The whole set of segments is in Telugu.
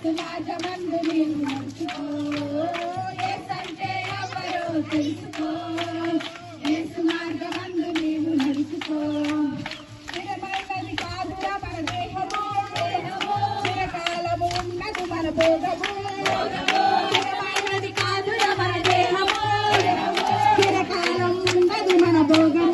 యేసు మార్గమందు నీవు నడుచుకో, యేసంటే ఎవరో తెలుసుకో, యేసు మార్గమందు నీవు నడుచుకో. స్థిరమైనది కాదురా మన దేహము, చిరకాలము ఉన్నది మన భోగము. స్థిరమైనది కాదురా మన దేహము, చిరకాలం ఉన్నది మన భోగము.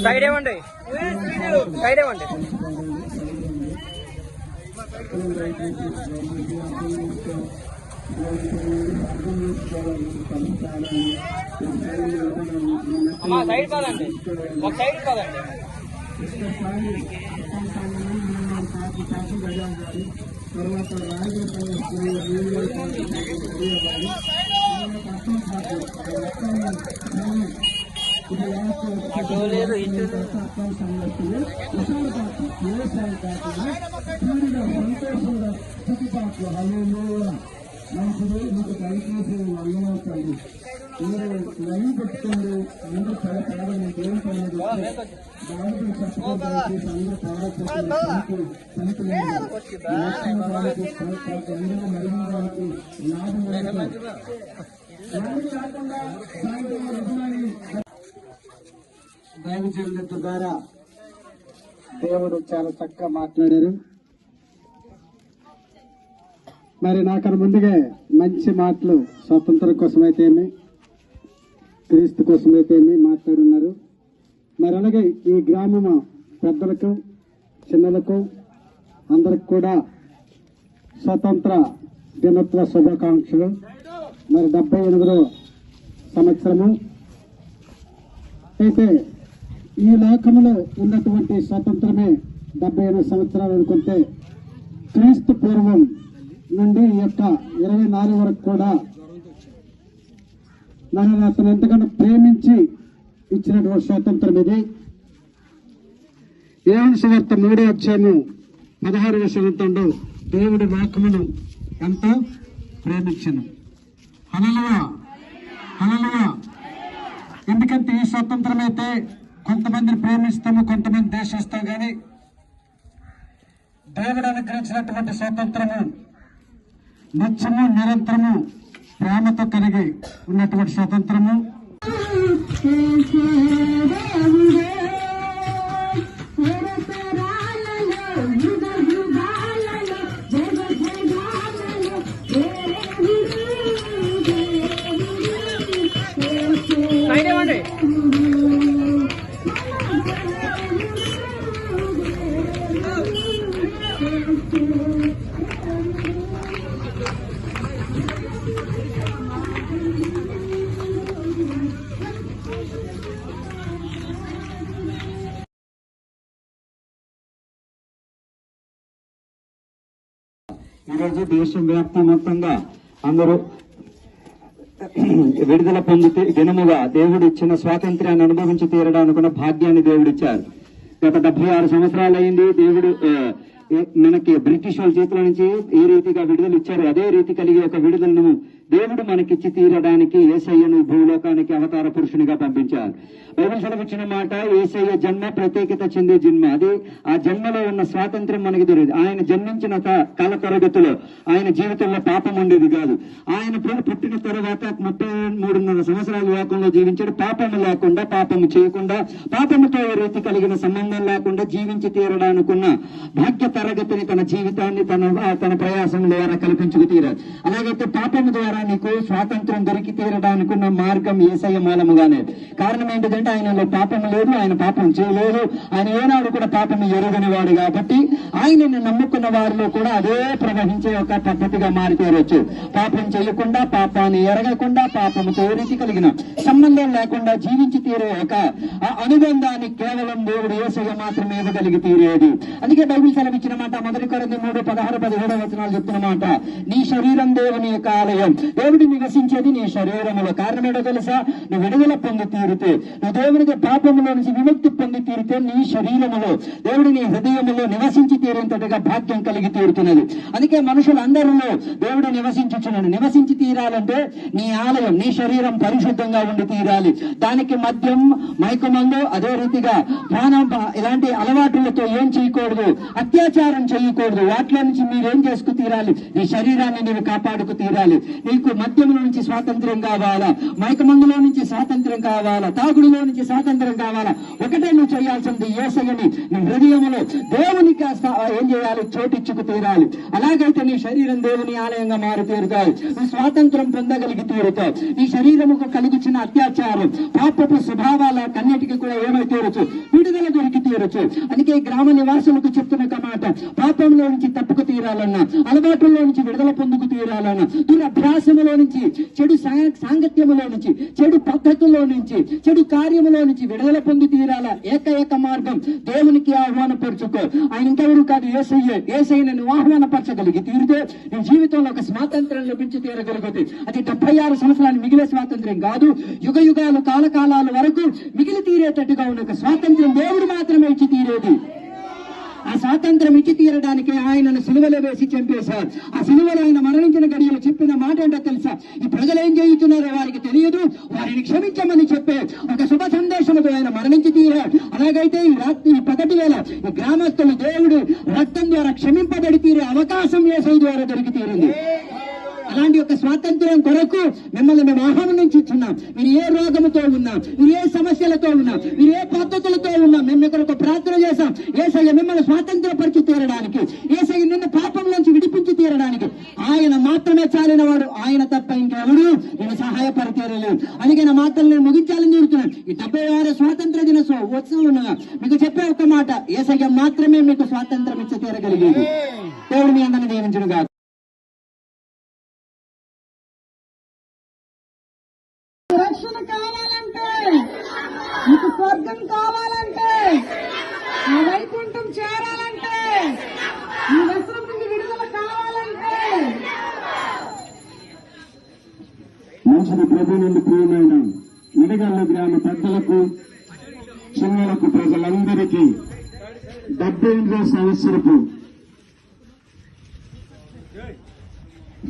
సైడ్ ఏమండి, సైడ్ ఏమండి. అమ్మా సైడ్ కాదండి, ఒక సైడ్ కాదండి. అటు లేదు ఇటు మంచిది మీకు దయచేసి అల్లమవుతుంది. మీరు లైన్ పెట్టుకోండి. అందరూ చాలా చాలా మీకు ఏం పర్లేదు. బాబు చెప్పడం దయచేసి అందరూ పాడైపోతుంది. తనకు అందరూ మరిగించడానికి లాభం కాకుండా దైవజనుల ద్వారా దేవుడు చాలా చక్కగా మాట్లాడారు. మరి నాకన్నా ముందుగా మంచి మాటలు స్వాతంత్రం కోసమైతేమి క్రీస్తు కోసమైతేమి మాట్లాడున్నారు. మరి అలాగే ఈ గ్రామం పెద్దలకు చిన్నలకు అందరికి కూడా స్వతంత్ర దినోత్సవ శుభాకాంక్షలు. మరి 78వ సంవత్సరము అయితే ఈ లోకంలో ఉన్నటువంటి స్వాతంత్రమే 78 సంవత్సరాలు అనుకుంటే క్రీస్తు పూర్వం నుండి ఈ యొక్క 24 వరకు కూడా నన్ను అతను ఎంతగానో ప్రేమించి ఇచ్చినటువంటి స్వాతంత్రం ఇది. యోహాను సువార్త 3వ అధ్యాయము 16వ వచనంలో దేవుడి వాక్యమును ఎంతో ప్రేమించను. హల్లెలూయా హల్లెలూయా. ఎందుకంటే ఈ స్వాతంత్రం అయితే కొంతమందిని ప్రేమిస్తాము, కొంతమంది ద్వేషిస్తాం, కానీ దేవుడు అనుగ్రహించినటువంటి స్వాతంత్రము నిత్యము నిరంతరము ప్రేమతో కలిగి ఉన్నటువంటి స్వాతంత్రము. ఈరోజు దేశవ్యాప్త మొత్తంగా అందరూ విడుదల పొందితే దినముగా దేవుడు ఇచ్చిన స్వాతంత్ర్యాన్ని అనుభవించి తీరడానుకున్న భాగ్యాన్ని దేవుడిచ్చారు. గత 76 సంవత్సరాలు అయింది దేవుడు మనకి బ్రిటిష్ వాళ్ళ చేతుల నుంచి ఏ రీతిగా విడుదల ఇచ్చారు అదే రీతి కలిగి ఒక విడుదలను దేవుడు మనకిచ్చి తీరడానికి యేసయ్యను భూలోకానికి అవతార పురుషునిగా పంపించారు. బైబిల్ సెలవిచ్చిన మాట, యేసయ్య జన్మ ప్రత్యేకత చెందే జన్మ. అది ఆ జన్మలో ఉన్న స్వాతంత్ర్యం మనకి దొరికింది. ఆయన జన్మించిన కాల తరగతిలో ఆయన జీవితంలో పాపం ఉండేది కాదు. ఆయన పుట్టిన తర్వాత 33.5 సంవత్సరాల లోకంలో జీవించాడు. పాపము లేకుండా, పాపము చేయకుండా, పాపముతో ఏ రీతి కలిగిన సంబంధం లేకుండా జీవించి తీరడానుకున్న భాగ్య తరగతిని తన జీవితాన్ని తన ప్రయాసం ద్వారా కల్పించుకు తీరారు. అలాగైతే పాపము ద్వారా ద్వారా నీకు స్వాతంత్రం దొరికి తీరడానికి ఉన్న మార్గం యేసయ్య మూలముగానే. కారణం ఏంటంటే ఆయనలో పాపం లేదు, ఆయన పాపం చేయలేదు, ఆయన ఏనాడు కూడా పాపం ఎరుగని వాడు. కాబట్టి ఆయనను నమ్ముకున్న వారిలో కూడా అదే ప్రవహించే ఒక పద్ధతిగా మారి తీరొచ్చు. పాపం చేయకుండా, పాపాన్ని ఎరగకుండా, పాపముతో ఏ రీతి కలిగిన సంబంధం లేకుండా జీవించి తీరే ఒక అనుబంధాన్ని కేవలం దేవుడు యేసయ్య మాత్రమే ఇవ్వగలిగి తీరేది. అందుకే బైబిల్ సెలవిచ్చిన మాట, 1 కొరింథీ 3:16-17 వచనాలు చెప్తున్న మాట, నీ శరీరం దేవుని యొక్క ఆలయం. దేవుడు నివసించేది నీ శరీరములో. కారణం ఏంటో తెలుసా? నువ్వు విడుదల పొంది తీరితే, నువ్వు దేవునికి పాపములో నుంచి విముక్తి పొంది తీరితే నీ శరీరములో దేవుడు నీ హృదయములో నివసించి తీరేంతటిగా భాగ్యం కలిగి తీరుతున్నది. అందుకే మనుషులందరిలో దేవుడు నివసించుచున్నాడు. నివసించి తీరాలంటే నీ ఆలయం, నీ శరీరం పరిశుద్ధంగా ఉండి తీరాలి. దానికి మద్యం, మైకమందు, అదే రీతిగా ప్రాణం ఇలాంటి అలవాట్లతో ఏం చేయకూడదు, అత్యాచారం చేయకూడదు. వాటిలో నుంచి మీరేం చేసుకు తీరాలి? నీ శరీరాన్ని నీవు కాపాడుకు తీరాలి. నీకు మద్యంలో నుంచి స్వాతంత్ర్యం కావాలా, మైకమందులో నుంచి స్వాతంత్ర్యం కావాలా, తాగుడులో నుంచి స్వాతంత్ర్యం కావాలా? ఒకటే నువ్వు చేయాల్సింది, యేసయ్యని నీ హృదయంలో దేవునికి ఏం చేయాలి? చోటిచ్చుకు తీరాలి. అలాగైతే నీ శరీరం దేవుని ఆలయంగా మారి తీరుతావు. నువ్వు స్వాతంత్రం పొందగలిగి తీరుతావు. నీ శరీరముకు కలుగుచిన అత్యాచారం, పాపపు స్వభావాల కన్నిటికి కూడా ఏమై తీరచ్చు? విడుదల దొరికి తీరచ్చు. అందుకే గ్రామ నివాసులకు చెప్తున్న మాట, పాపంలో నుంచి తప్పుకు తీరాలన్నా, అలవాటుల్లో నుంచి విడుదల పొందుకు తీరాలన్నా, దురభ్యాసములో నుంచి, చెడు సాంగత్యములో నుంచి, చెడు పద్ధతుల్లో నుంచి, చెడు కార్యములో నుంచి విడుదల పొంది తీరాలా? ఏక మార్గం, దేవునికి ఆహ్వానపరచుకో. ఆయన ఇంకెవరు కాదు, యేసయ్యే. యేసయ్యను నువ్వు ఆహ్వానపరచగలిగి తీరితే నీ జీవితంలో ఒక స్వాతంత్రం లభించి తీరగలుగుతుంది. అది 76 సంవత్సరాలు మిగిలే స్వాతంత్ర్యం కాదు, యుగ యుగాలు కాలకాలాల వరకు మిగిలి తీరేటట్టుగా ఉన్న ఒక స్వాతంత్ర్యం దేవుడు మాత్రమే ఇచ్చి తీరేది. ఆ స్వాతంత్రం ఇచ్చి తీరడానికి ఆయనను సిలువలో వేసి చంపేశారు. ఆ సిలువలో ఆయన మరణించిన గడియలు చెప్పిన మాట ఏంటో తెలుసా? ఈ ప్రజలు ఏం చేయుతున్నారో వారికి తెలియదు, వారిని క్షమించమని చెప్పే ఒక శుభ సందేశంతో ఆయన మరణించి తీరాడు. అలాగైతే ఈ పగటి వేళ ఈ గ్రామస్తులు దేవుడు రక్తం ద్వారా క్షమింపబడి తీరే అవకాశం యేసయ్య ద్వారా దొరికి తీరింది. అలాంటి ఒక స్వాతంత్ర్యం కొరకు మిమ్మల్ని మేము ఆహ్వానించుచున్నాం. మీరు ఏ రోగముతో ఉన్నా, మీరు ఏ సమస్యలతో ఉన్నా, మీరు ఏ పద్ధతులతో ఉన్నా, మేము ఇక్కడ ఒక ప్రార్థన చేశాం. యేసయ్య మిమ్మల్ని స్వాతంత్ర్యపరిచి తీరడానికి, యేసయ్య నిన్ను పాపం నుంచి విడిపించి తీరడానికి ఆయన మాత్రమే చాలిన వాడు. ఆయన తప్ప ఇంకెవరు నేను సహాయపడతీరలేదు. అందుకే నా మాటలు నేను ముగించాలని చెబుతున్నాను. ఈ 76 స్వాతంత్ర దినోత్సవం ఉత్సవం మీకు చెప్పే ఒక మాట, యేసయ్య మాత్రమే మీకు స్వాతంత్రం ఇచ్చి తీరగలిగేది. దేవుడు మీ అందరిని దీవించును గాక. రక్షణ కావాలంటే, నీకు స్వర్గం కావాలంటే, నీ వైకుంఠం చేరాలంటే, నీ వ్యసనం నుండి విడుదల కావాలంటే, మంచిది ప్రభు నుండి ప్రియమైన ఇడగల్ల గ్రామ పెద్దలకు, చిన్నలకు, ప్రజలందరికీ 78వ సంవత్సరపు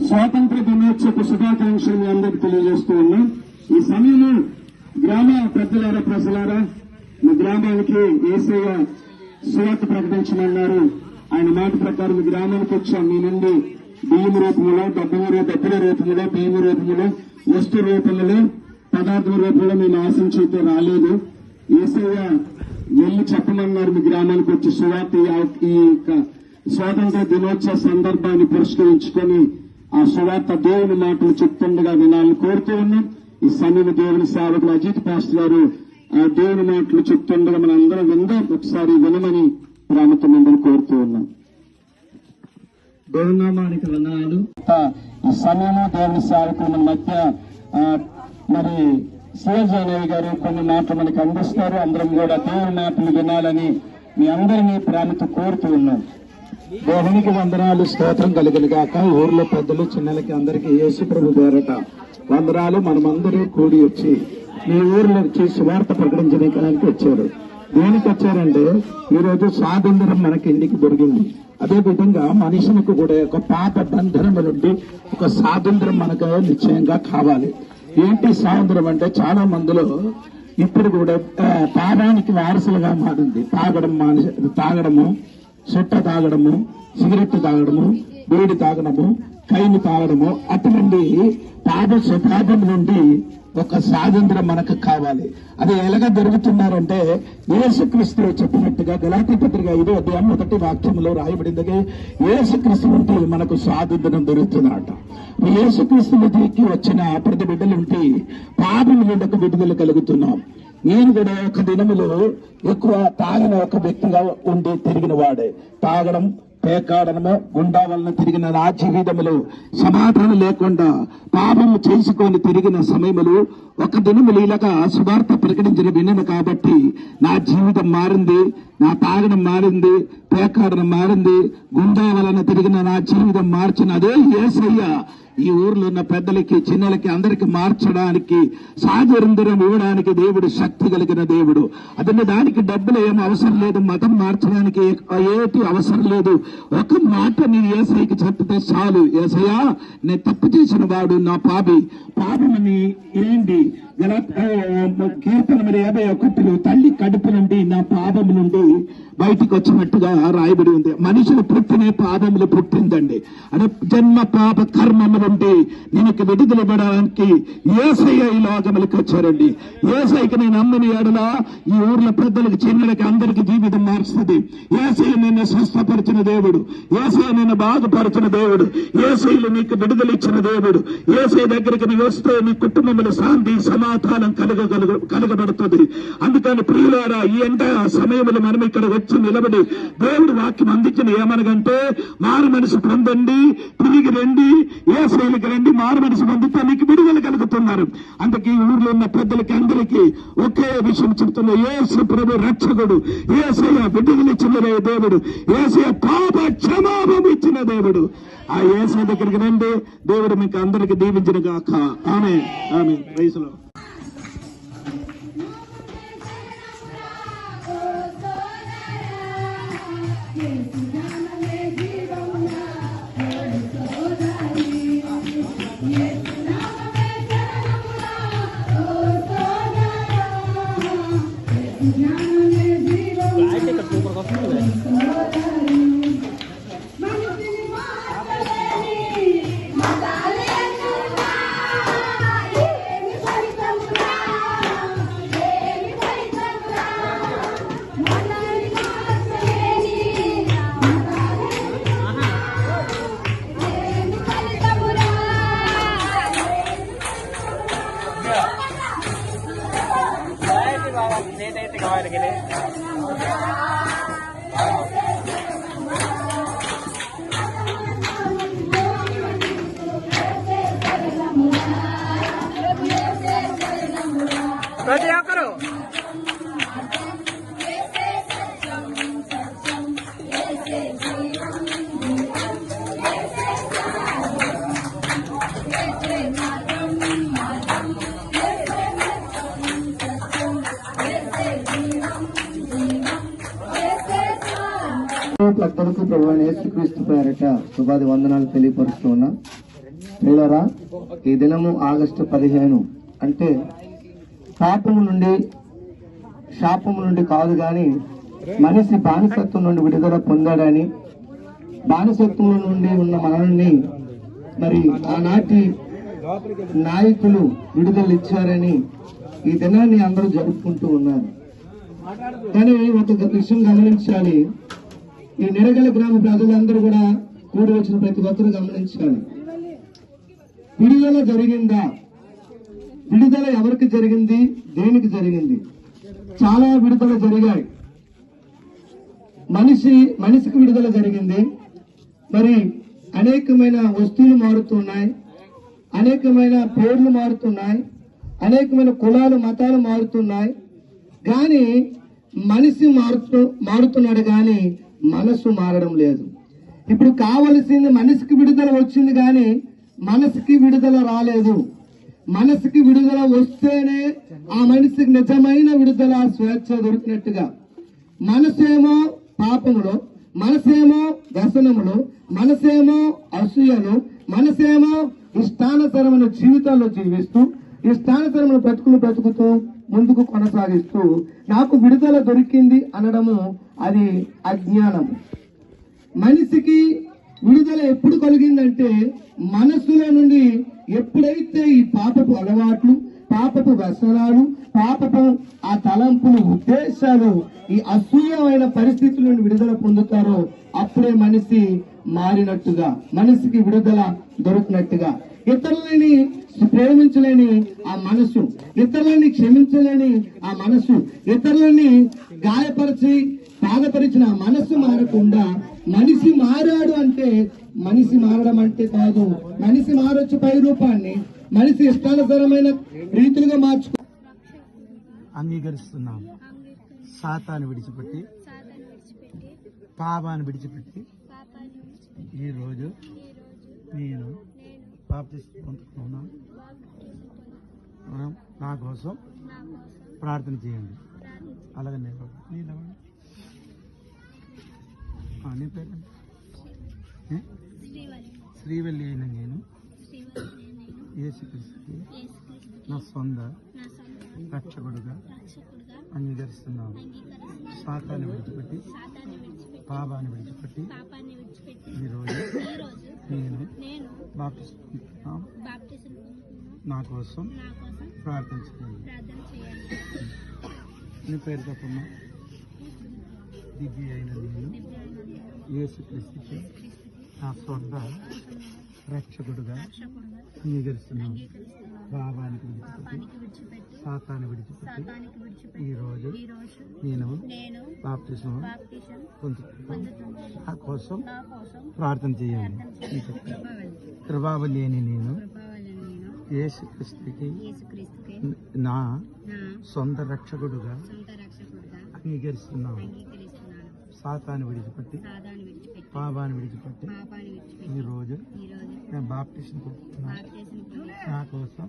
స్వాతంత్ర దినోత్సవ శుభాకాంక్షలు మీ అందరికీ తెలియజేస్తూ ఉన్నాం. ఈ సమయంలో గ్రామ పెద్దలారా, ప్రజలారా, మీ గ్రామానికి యేసయ్య సువార్త ప్రకటించమన్నారు. ఆయన మాట ప్రకారం మీ గ్రామానికి వచ్చాం. మీ నుండి బియ్యం రూపంలో, డబ్బుల రూపంలో, బియ్యం రూపంలో, వస్తు రూపంలో, పదార్థం రూపంలో మేము ఆశించైతే రాలేదు. యేసయ్య వెళ్ళి చెప్పమన్నారు మీ గ్రామానికి వచ్చి సువార్త. ఈ స్వాతంత్ర దినోత్సవ సందర్భాన్ని పురస్కరించుకొని ఆ సువార్త దేవుని మాటలు చెప్తుండగా వినాలని కోరుతూ ఉన్నాం. ఈ సమయం దేవుని సేవకులు అజిత్ పాస్టర్ గారు ఆ దేవుని మాటలు చెప్తుండగా మన అందరం విందాం. ఒకసారి వినమని ప్రేమతో మిమ్మల్ని కోరుతూ ఉన్నాం. దేవుని నామానికి వందనాలు. ఈ సమయము దేవుని సేవకులు మన మధ్య మరి శివజానయ్య గారు కొన్ని మాటలు మనకు అందిస్తారు. అందరం కూడా దేవుని మాటలు వినాలని మీ అందరినీ ప్రేమతో కోరుతూ ఉన్నాం. దేవునికి వందనాలు, స్తోత్రం కలిగిన గాక. ఊర్లో పెద్దలు, చిన్నలకి అందరికీ యేసు ప్రభు పేరట వందనాలు. మనమందరూ కూడి వచ్చి మీ ఊర్లో వచ్చి సువార్త ప్రకటించడానికి వచ్చారు. దేనికి వచ్చారంటే ఈరోజు స్వాతంత్రం మనకి ఇంటికి దొరికింది. అదే విధంగా మనిషికి కూడా ఒక పాప బంధనం నుండి ఒక స్వాతంత్రం మనకు నిశ్చయంగా కావాలి. ఏంటి స్వాతంత్రం అంటే చాలా మందిలో ఇప్పుడు కూడా పాపానికి వారసులుగా మారింది. తాగడము, సుట్ట తాగడము, సిగరెట్ తాగడము, బీడి తాగడము, కయ్యను తాగడము, అటువంటి పాపం నుండి ఒక స్వాతంత్రం మనకు కావాలి. అది ఎలాగ జరుగుతున్నారంటే యేసుక్రీస్తు చెప్పినట్టుగా గలాతీ పత్రిక 5వ అధ్యాయం 1వ వాక్యంలో రాయబడింది. యేసుక్రీస్తు నుండి మనకు స్వాతంత్రం దొరుకుతుందట. యేసుక్రీస్తుకి వచ్చిన ప్రతి బిడ్డలుంటి పాపం నుండి ఒక విడుదల కలుగుతున్నాం. నేను కూడా ఒక దినములో ఎక్కువ తాగిన ఒక వ్యక్తిగా ఉండి తిరిగిన వాడే. తాగడం, పేకాడనము, గుండా వలన తిరిగిన నా జీవితములు సమాధానం లేకుండా పాపము చేసుకొని తిరిగిన సమయములు ఒక దినములు ఇలాగా సువార్త ప్రకటించిన విన్నాను కాబట్టి నా జీవితం మారింది. నా తాగడం మారింది, పేకాడడం మారింది, గుండా వలన తిరిగిన నా జీవితం మార్చిన అదే యేసయ్య ఈ ఊర్లో ఉన్న పెద్దలకి, చిన్నలకి, అందరికి మార్చడానికి, స్వాతంత్రం ఇవ్వడానికి దేవుడు శక్తి కలిగిన దేవుడు. అతని దానికి డబ్బులు ఏం అవసరం లేదు, మతం మార్చడానికి ఏటి అవసరం లేదు. ఒక మాట నీ యేసయ్యకి చెప్తే చాలు. యేసయ్యా, నేను తప్పు చేసిన వాడు, నా పాపమని ఏంటి కీర్తన 51 తల్లి కడుపు నుండి నా పాపం నుండి బయటికి వచ్చినట్టుగా రాయబడి ఉంది. మనుషులు పుట్టినే పాపములు పుట్టిందండి. అంటే జన్మ పాప కర్మము నుండి నేను విడుదలపడడానికి యేసయ్య ఈ లోకములకు వచ్చారండి. యేసయ్యకి నేను నమ్మిన ఎడల ఈ ఊర్ల పెద్దలకు, చిన్నలకి, అందరికి జీవితం మార్చుతుంది. యేసయ్య నిన్ను స్వస్థపరిచిన దేవుడు, యేసయ్య నిన్ను బాగుపరిచిన దేవుడు, యేసయ్యలో నీకు విడుదల ఇచ్చిన దేవుడు. యేసయ్య దగ్గరికి నీ వస్తే నీ కుటుంబంలో శాంతి సమాధానం కలగబడుతుంది. అందుకని ప్రియులారా, ఈ ఎండ సమయంలో మనం ఇక్కడ వచ్చి నిలబడి దేవుడు వాక్యం అందించిన ఏమనగంటే, మారు మనసు పొందండి, తిరిగి రండి, యేసయ్యకి రండి, మారు మనసు పొందితే మీకు విడుదల కలుగుతున్నారు. అందుకే ఊర్లో ఉన్న పెద్దలకి, అందరికీ ఒకే విషయం చెప్తున్నా, యేసు ప్రభు రక్షకుడు, యేసయ్య విడుదలిచ్చిన దేవుడు, యేసయ్య పాప క్షమాపణ ఇచ్చిన దేవుడు. ఆ యేసయ్య దగ్గరికి రండి, దేవుడు మీకు అందరికి దీవించిన గాక. Amen, amen. Praise lord. Super వస్తుంది. ప్రతి ఒక్కరు పెద్దలకు ప్రభువైన యేసుక్రీస్తు పేరట శుభాది వందనాలు తెలియపరుస్తూ ఉన్నా. ప్రియులారా, ఈ దినము ఆగస్టు 15 అంటే పాపము నుండి, శాపము నుండి కాదు గాని మనిషి బానిసత్వం నుండి విడుదల పొందాడని, బానిసత్వం నుండి ఉన్న మనల్ని మరి ఆనాటి నాయకులు విడుదల ఇచ్చారని ఈ దినాన్ని అందరూ జరుపుకుంటూ ఉన్నారు. కానీ ఒక విషయం గమనించాలి, ఈ నిరగల గ్రామ ప్రజలందరూ కూడా కూడి వచ్చిన ప్రతి ఒక్కరు గమనించాలి. విడుదల జరిగిందా? విడుదల ఎవరికి జరిగింది? దేనికి జరిగింది? చాలా విడుదల జరిగాయి. మనిషికి విడుదల జరిగింది. మరి అనేకమైన వస్తువులు మారుతున్నాయి, అనేకమైన పేర్లు మారుతున్నాయి, అనేకమైన కులాలు, మతాలు మారుతున్నాయి. కానీ మనిషి మారుతున్నాడు కానీ మనసు మారడం లేదు. ఇప్పుడు కావలసింది మనిషికి విడుదల వచ్చింది కానీ మనసుకి విడుదల రాలేదు. మనసుకి విడుదల వస్తేనే ఆ మనిషికి నిజమైన విడుదల, స్వేచ్ఛ దొరికినట్టుగా. మనసేమో పాపములో, మనసేమో వ్యసనములు, మనసేమో అసూయలు, మనసేమో ఇష్టానుసరమైన జీవితాల్లో జీవిస్తూ, ఇష్టానుసరమైన బ్రతుకుతూ ముందుకు కొనసాగిస్తూ నాకు విడుదల దొరికింది అనడము అది అజ్ఞానం. మనిషికి విడుదల ఎప్పుడు కలిగిందంటే మనస్సులో నుండి ఎప్పుడైతే ఈ పాపపు అలవాట్లు, పాపపు వ్యసనాలు, పాపపు ఆ తలంపులు, ఉద్దేశాలు, ఈ అసూయమైన పరిస్థితుల నుండి విడుదల పొందుతారో అప్పుడే మనిషి మారినట్టుగా, మనిషికి విడుదల దొరికినట్టుగా. ఇతరులని ప్రేమించలేని ఆ మనసు, ఇతరులని క్షమించలేని ఆ మనసు, ఇతరులని గాయపరిచి బాధపరిచిన ఆ మనసు మారకుండా మనిషి మారాడు అంటే, మనిషి మారడం అంటే కాదు, మనిషి మారొచ్చు పై రూపాన్ని మనిషి ఇష్టానుసారమైన రీతులుగా మార్చుకో. అంగీకరిస్తున్నాం. సాతాను విడిచిపెట్టి, పాపాన్ని విడిచిపెట్టి ఈరోజు నేను బాప్తిస్మం పొందుకున్నాను. నా కోసం ప్రార్థన చేయండి. అలాగే నేను నీ పేరు శ్రీవల్లి అయిన నేను యేసుక్రీస్తుకి నా సొంత రక్షకుడుగా అంగీకరిస్తున్నాను. సాతాన్ని విడిచిపెట్టి, పాపాన్ని విడిచిపెట్టి ఈరోజు నేను బాప్తిస్మం నా కోసం ప్రార్థన చేయండి. నీ పేరు తప్పమ్మా. దివ్య అయిన నేను యేసుక్రీస్తుకి నా సొంత రక్షకుడుగా అంగీకరిస్తున్నాను. పాపానికి విడిచిపెట్టి, సాతాన్ని విడిచిపెట్టి ఈరోజు నేను బాప్తిస్మం పొందుతున్నాను. నా కోసం ప్రార్థన చేయండి. కృపావ లేని నేను యేసుక్రీస్తుకి నా సొంత రక్షకుడుగా అంగీకరిస్తున్నాను. సాతాన్ని విడిచిపెట్టి, పాపాన్ని విడిచిపెట్టి ఈరోజు నేను బాప్టిజం పొందుతున్నాను. నా కోసం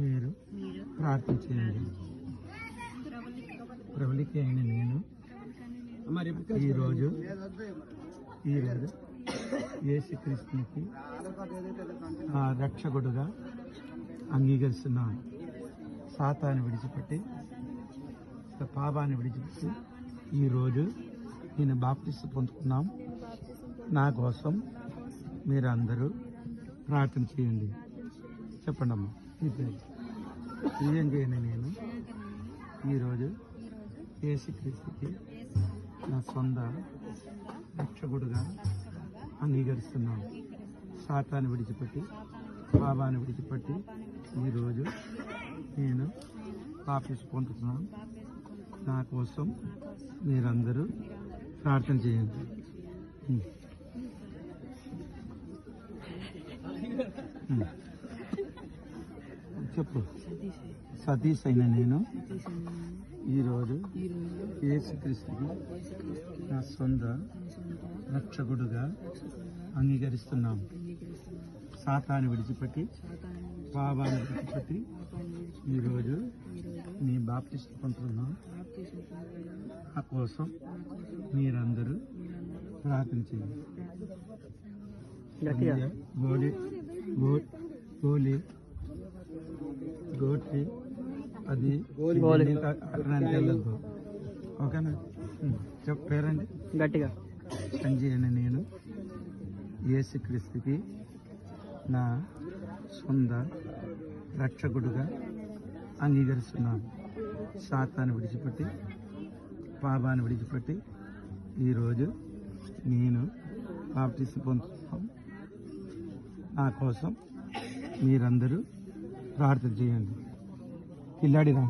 మీరు ప్రార్థన చేయండి. ప్రబలికి అయిన నేను ఈరోజు యేసుక్రీస్తునికి నా రక్షకుడుగా అంగీకరిస్తున్నాను. సాతాన్ని విడిచిపెట్టి, పాపాన్ని విడిచిపెట్టి ఈరోజు నేను బాప్తిస్మం పొందుకున్నాం. నా కోసం మీరు అందరూ ప్రార్థన చేయండి. చెప్పండి అమ్మా. ఈ పేరు ప్రియంగా నేను ఈరోజు యేసుక్రీస్తుకి నా సొంత రక్షకుడుగా అంగీకరిస్తున్నాను. సాతాన్ని విడిచిపెట్టి, పాపాన్ని విడిచిపెట్టి ఈరోజు నేను బాప్తిస్మం పొందుతున్నాను. నా కోసం మీరందరూ ప్రార్థన చేయండి. చెప్పు. సతీష్ అయిన నేను ఈరోజు యేసుక్రీస్తుకి నా సొంత రక్షకుడుగా అంగీకరిస్తున్నాను. సాతాన్ని విడిచిపెట్టి, పాపాన్ని విడిచిపెట్టి ఈరోజు నీ బాప్తిస్మం పొందుతున్నాను. నా కోసం మీరందరూ ప్రార్థన చేయండి. గోటి అది వెళ్ళదు. ఓకేనా? పేరండి గట్టిగా. సంజయ్ అని నేను యేసుక్రీస్తుకి నా సొంత రక్షకుడుగా అంగీకరిస్తున్నాను. సాతాన్ని విడిచిపెట్టి, పాపాన్ని విడిచిపెట్టి ఈరోజు నేను బాప్తిస్మం పొందుతున్నాను. నా కోసం మీరందరూ ప్రార్థన చేయండి. కిల్లాడిరా.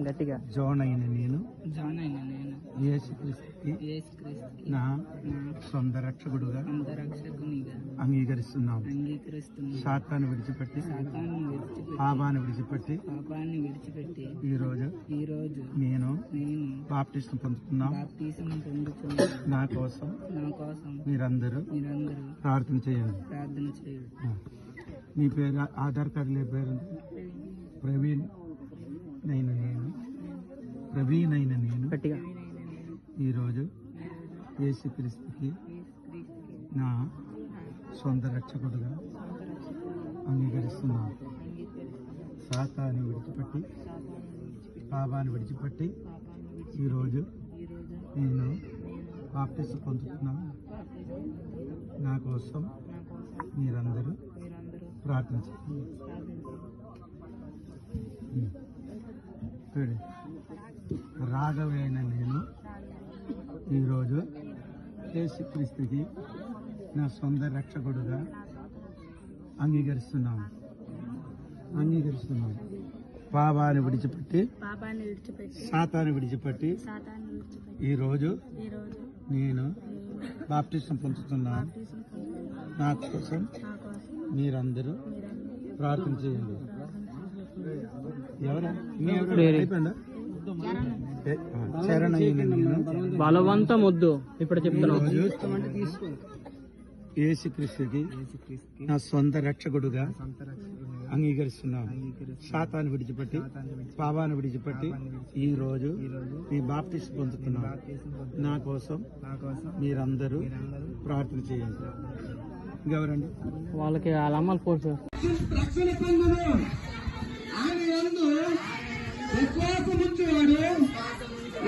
గట్టిగా. జాన్ అయిన నేను యేసుక్రీస్తుకి నా సొంత రక్షకుడుగా అంగీకరిస్తున్నాను. సాతాన్ని విడిచిపెట్టి, పాపాన్ని విడిచిపెట్టి ఈరోజు నేను బాప్తిస్మం పొందుతున్నాను. నా కోసం మీరందరూ ప్రార్థన చేయండి. మీ పేరు ఆధార్ కార్డులో పేరు ప్రవీణ్ అయిన నేను ఈరోజు యేసుక్రీస్తుకి నా సొంత రక్షకుడుగా అంగీకరిస్తున్నాను. సాతాన్ని విడిచిపెట్టి, పాపాన్ని విడిచిపెట్టి ఈరోజు నేను బాప్టిజం పొందుతున్నాను. నా కోసం మీరందరూ ప్రార్థించండి. రాఘవేణ నేను ఈరోజు యేసుక్రీస్తుకి నా సొంత రక్షకుడుగా అంగీకరిస్తున్నాను. పాపాన్ని విడిచిపెట్టి సాతాన్ని విడిచిపెట్టి ఈరోజు నేను బాప్టిజం పొందుతున్నాను. నా కోసం మీరందరూ ప్రార్థన చేయండి. అయిపోయిందా? బలవంతం వద్దు, ఇప్పుడు చెప్తున్నాం. యేసుక్రీస్తుకి నా సొంత రక్షకుడుగా అంగీకరిస్తున్నాను. శాతాన్ని విడిచిపెట్టి పాపాన్ని విడిచిపెట్టి ఈ రోజు మీ బాప్టిజం పొందుతున్నాను. నా కోసం మీరందరూ ప్రార్థన చేయండి. ఇంకెవరండి? వాళ్ళకి వాళ్ళ అమ్మలు పోర్చు. రక్షణ పొందును. ఆయన యందు విశ్వాసముంచువాడు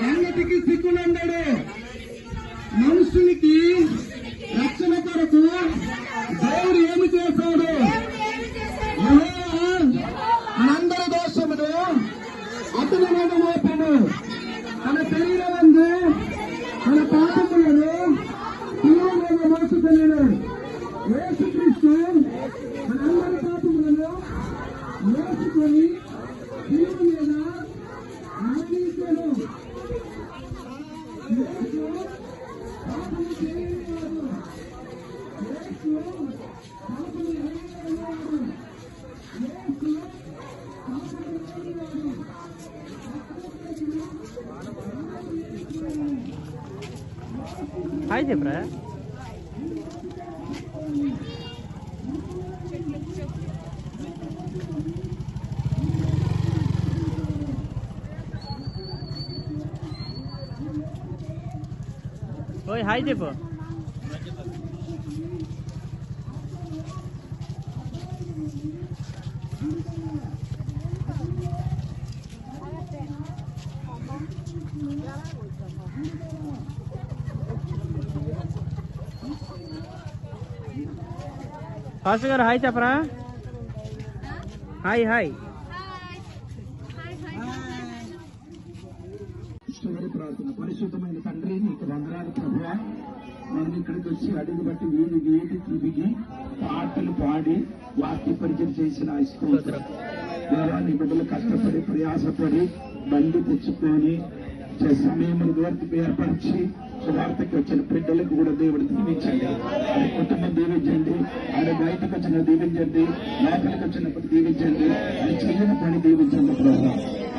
ఎన్నటికి సిగ్గునందడు. మనుషునికి రక్షణ కొరకు దేవుడు ఏమి చేశాడు? మనందరి దోషమును అతని మీద మోపను. తన శరీరమందు తన పాపములను శిలువ మీద మోసుకొనెను. యేసుక్రీస్తు మనందరి పాపములను మోసుకొని శిలువ మీద మరణించెను. యేసు పాపము చేయనివాడు. యేసు పాపము ఎరగనివాడు. యేసు పాపము ఎరగనివాడు. హాయ్ చెప్పరా. ఓయ్ హాయ్ చెప్పు. పాస్టర్ గారు హాయ్ చెప్పరా. Hi hi. చివరి ప్రార్థన. పరిశుద్ధమైన తండ్రి, నీకు వందనాలు ప్రభువా. మనం ఇక్కడికి వచ్చి అడుగు బట్టి వీధి తిరిగి పాటలు పాడి వాక్య పరిచయం చేసిన స్తోత్రం. దేవా, నీ బిడ్డలు కష్టపడి ప్రయాసపడి బండి తెచ్చుకొని సమయమును దూరకి ఏర్పరిచి సువార్తకి వచ్చిన బిడ్డలకు కూడా దేవుడు దీవించండి. ఆయన కుటుంబం దీవించండి. ఆయన బయటకు వచ్చిన దీవించండి. లోపలికి వచ్చినప్పుడు దీవించండి. ఆయన చెయ్యని పని దీవించండి ప్రభు.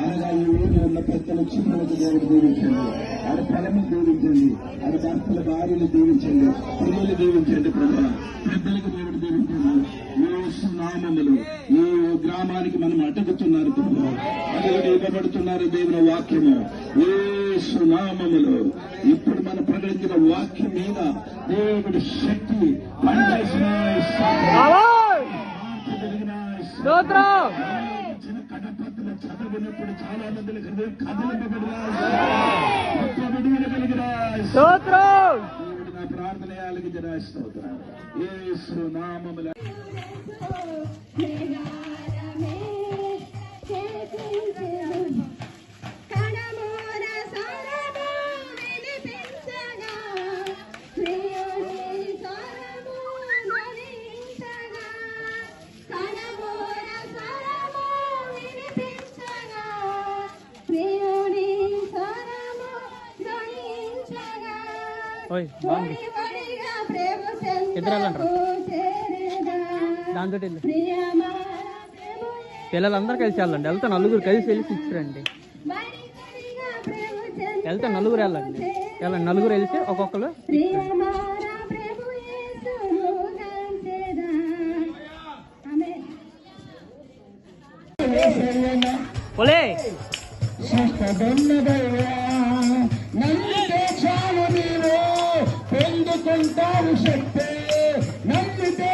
అనగా ఈ ఊరిలో ఉన్న పెద్దలు చిన్నలకు దేవుడు దీవించండి. ఆయన పొలము దీవించండి. ఆయన భర్తల భార్యలు దీవించండి. పిల్లలు దీవించండి ప్రభు. పెద్దలకు దేవుడు దీవించండి. యేసు నామములో ఈ గ్రామానికి మనం అటుకుతున్నారు ప్రభు. అడుగుడు ఇవ్వబడుతున్నారు దేవుని వాక్యము. యేసు నామములో ఇప్పుడు మనం ప్రకటించిన వాక్యం మీద దేవుడి శక్తి పనిచేసిన కడపత్తులు చదవనప్పుడు చాలా మంది దేవుడు నా ప్రార్థన ఆలకించిన స్తోత్రం. యేసు నామములో ఓయ్ బాగుంది. ఇద్దరు వెళ్ళంటారా దాంతో పిల్లలందరూ కలిసి వెళ్ళండి. వెళ్తే నలుగురు కలిసి వెళ్ళి ఇచ్చిరండి. వెళ్తే నలుగురు వెళ్ళండి. నలుగురు వెళ్తే ఒక్కొక్కరు ఒలే నమ్మితే చాలు నీవు పొందుకుంటావు శక్తి. నమ్మితే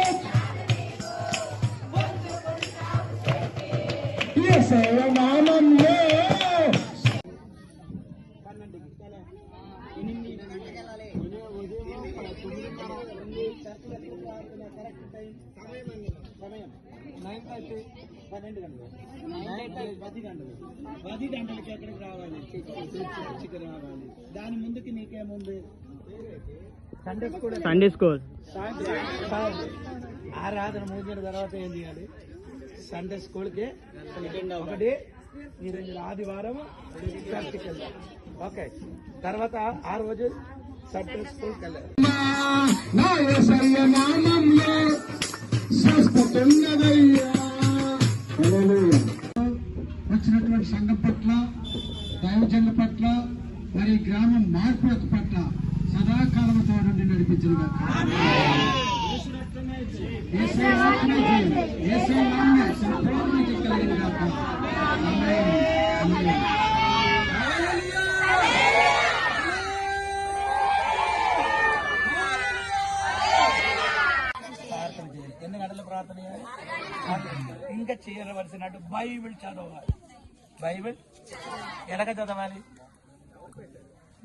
నామంలో 12 గంటలు 10 గంటలు 10 గంటలకి ఎక్కడికి రావాలి? చర్చికి రావాలి. దాని ముందుకి నీకేముంది? సండే స్కూల్ ఆరాధన ముగిసిన తర్వాత ఏం చేయాలి? సండే స్కూల్కి ఒకటి మీరు ఆదివారం చర్చికి వెళ్ళాలి. ఓకే, తర్వాత ఆ రోజు సండే స్కూల్కి వెళ్ళాలి. నా యేసయ్య నామములో స్వస్థత ఉన్నదయ్యా. హల్లెలూయా. వచ్చినటువంటి సంఘం పట్ల, దైవజనుల పట్ల, మరి గ్రామం మార్పుల పట్ల సదాకాలం తోడు నడిపించిన ఎన్ని గంటల ప్రార్థన చేయాలి? ఇంకా చేయవలసినట్టు బైబిల్ చదవాలి. బైబిల్ ఎలాగ చదవాలి?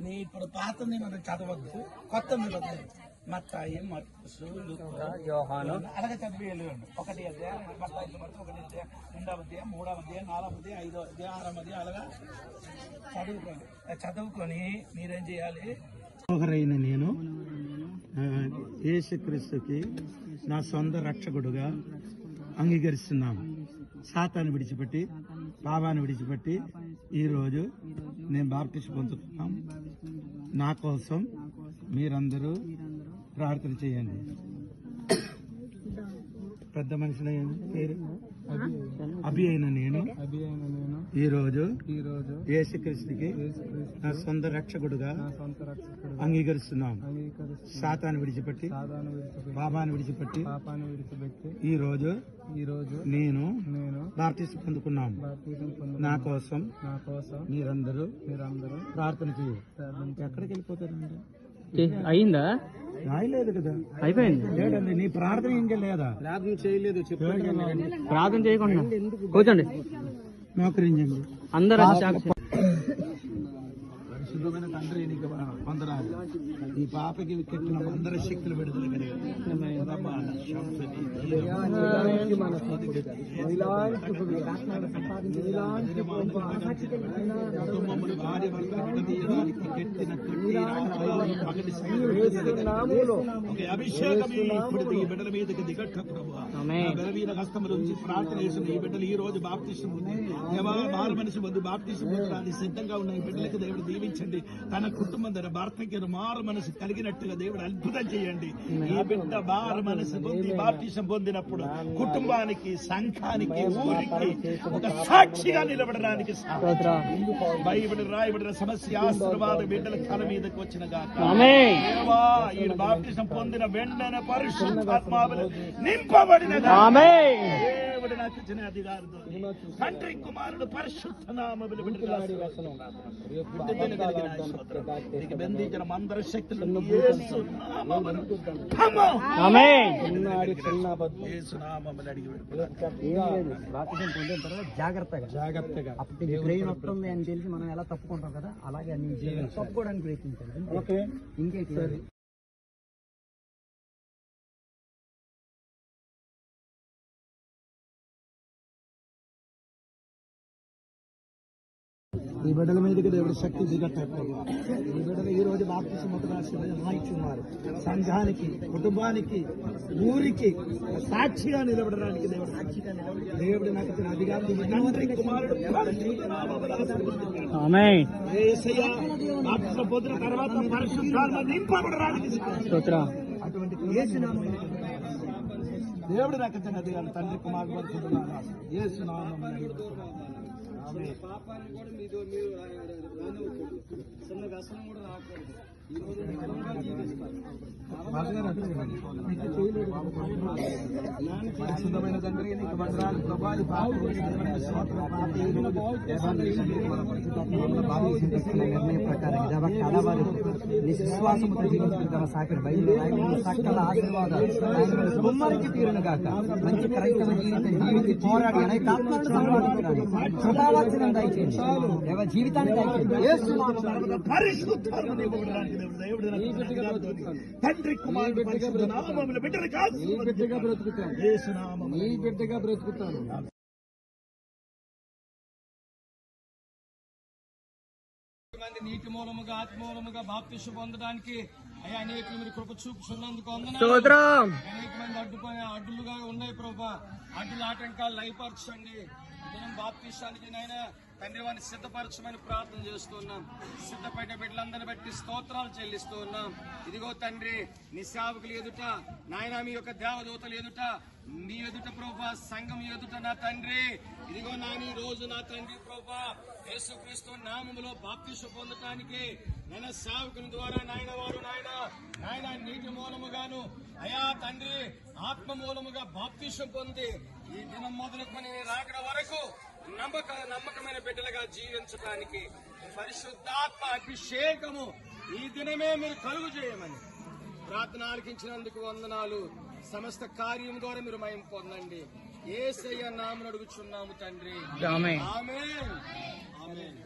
నీ ఇప్పుడు పాతని మనం చదవద్దు, కొత్త చదవద్దు. మత్తాయి, మార్కు, లూకా, యోహాను అలాగే చదివి వెళ్ళండి. 1 అధ్యాయం, మత్తాయి, 1 అధ్యాయం, 2వ అధ్యాయం, 3వ అధ్యాయం, 4వ అధ్యాయం, 5వ అధ్యాయం, 6వ అధ్యాయం అలాగా చదువుకొని మీరేం చేయాలి? ఒకరైన నేను యేసుక్రీస్తుకి నా సొంత రక్షకుడుగా అంగీకరిస్తున్నాను. సాతాను విడిచిపెట్టి, పాపాన్ని విడిచిపెట్టి ఈరోజు నేను బాప్టిస్ట్ పొందుతున్నాం. నా కోసం మీరందరూ ప్రార్థన చేయండి. పెద్ద మనిషిన పేరు అభి అయిన నేను ఈరోజు యేసుక్రీస్తుకి నా సొంత రక్షకుడుగా అంగీకరిస్తున్నాం. సాతాను విడిచిపెట్టి, పాపాన్ని విడిచిపెట్టి ఈరోజు నేను బాప్టిస్ట్ పొందుకున్నాం. నా కోసం మీరందరూ ప్రార్థన చేయండి. ఎక్కడికి వెళ్ళిపోతారండి? అయిందా? రాయలేదు కదా, అయిపోయింది. లేదండి, నీ ప్రార్థన ఇంకా లేదా? ప్రార్థన చేయలేదు. ప్రార్థన చేయకుండా కూర్చోండి, మోకరించండి అందరూ. పరిశుద్ధమైన తండ్రి నీకు వందనాలు. ఈ పాపకి కెట్టిన అందరి శక్తులు విడుదల అభిషేకం ఈ బిడ్డల మీదకి దిగట్ట బలవీన హస్తముల నుంచి ప్రార్థన చేసిన ఈ బిడ్డలు ఈ రోజు బాప్తిసం ఉంది. మారు మనిషి వద్దు బాప్తిసం పొందడానికి సిద్ధంగా ఉన్న ఈ బిడ్డలకు దేవుడు దీవించండి. తన కుటుంబం ద్వారా భర్తకి మారు మనసు కలిగినట్టుగా దేవుడు అద్భుతం చేయండి. ఈ బిడ్డ మారు మనసు పొంది బాప్తిసం పొందినప్పుడు కుటుంబానికి, సంఘానికి, ఊరికి ఒక సాక్షిగా నిలబడడానికి బైబిల్ రాయబడిన సమస్య ఆశీర్వాద బిడ్డల తల మీదకి వచ్చిన ఈ బాప్తిసం పొందిన వెంటనే పరిశుద్ధాత్మలో నింపబడిన దేవుడు నాకు ఇచ్చిన అధికారంతో తండ్రి కుమారుడు పరిశుద్ధ నామములు బంధించిన మందర శక్తులు జాగ్రత్తగా అప్పుడు బ్రెయిన్ వస్తుంది అని తెలిసి మనం ఎలా తప్పుకుంటాం కదా, అలాగే అన్ని తప్పుకోవడానికి ప్రయత్నించాలి. ఓకే, ఇంకేంటి? ఈ బిడ్డల మీదకి దేవుడు శక్తి దిగట్టారు. ఈ బిడ్డలు ఈ రోజు బాప్తిసం ఇచ్చున్నారు. సంఘానికి, కుటుంబానికి, ఊరికి సాక్షిగా నిలబడడానికి దేవుడు నాకు ఇచ్చిన అధికారం. బాప్తిసం పొందిన తర్వాత పరిశుద్ధాత్మ నింపబడడానికి అటువంటి దేవుడు నాకు ఇచ్చిన అధికారం. తండ్రి కుమారుడు పరిశుద్ధుడు యేసునామమున పాపాన్ని కూడా మీరు చిన్న కష్టం కూడా రాకూడదు. ఈ రోజు పరిశుద్ధమైన తండ్రి నీకు వందనాలు ప్రభావి నిర్ణయం ప్రకారం విశ్వాసంతో జీవించిన సాకరి బైబిల్ సకల ఆశీర్వాదాలు కుమ్మరికి తీరును గాక. మంచి క్రైస్తవ జీవితం పోరాడి అనేక ఆత్మలను సంపాదించడానికి కృపావచనం దయచేయండి. జీవితాన్ని దయచేయండి. పరిశుద్ధాత్మ దేవుడు తండ్రి కుమారుడు పరిశుద్ధ నామములో బిడ్డలు కాదు నీ బిడ్డగా బ్రతుకుతాను, యేసు నామములో నీ బిడ్డగా బ్రతుకుతాను. మంది నీటి మూలముగా ఆత్మ మూలముగా బాప్తిస్మ పొందడానికి అయ్యా అనేకులు మీరు కృప చూపుతున్నందుకు వందనాలు. అనేక మంది అడ్డులుగా ఉన్నాయి ప్రభా, అడ్డుల ఆటంకాలు లయపరచండి. దినం బాప్తిష్టానికి నైనా తండ్రి వారిని సిద్ధపరచమని ప్రార్థన చేస్తున్నాం. సిద్ధపడిన బిడ్డలందరిని బట్టి స్తోత్రాలు చెల్లిస్తూ ఉన్నాం. ఇదిగో తండ్రి నీ సేవకులు ఎదుట నాయన మీ యొక్క దేవదూతలు ఎదుట మీ ఎదుట ప్రభా సంఘం ఎదుట నా తండ్రి ఇదిగో నాని రోజు నా తండ్రి ప్రభా యేసుక్రీస్తు నామములో బాప్తిస్మ పొందటానికి నేను సేవకుని ద్వారా నాయన వారు నాయన నీటి మూలముగాను అయా తండ్రి ఆత్మ మూలముగా బాప్తిస్మ పొంది ఈ దినం మొదలుకొని రాకడ వరకు నమ్మకమైన బిడ్డలుగా జీవించడానికి పరిశుద్ధాత్మ అభిషేకము ఈ దినమే మీరు కలుగు చేయమని ప్రార్థన ఆలకించినందుకు వందనాలు. సమస్త కార్యం ద్వారా మీరు మహిమ పొందండి. యేసయ్య నామమున అడుగుచున్నాము తండ్రి. ఆమేన్. ఆమేన్.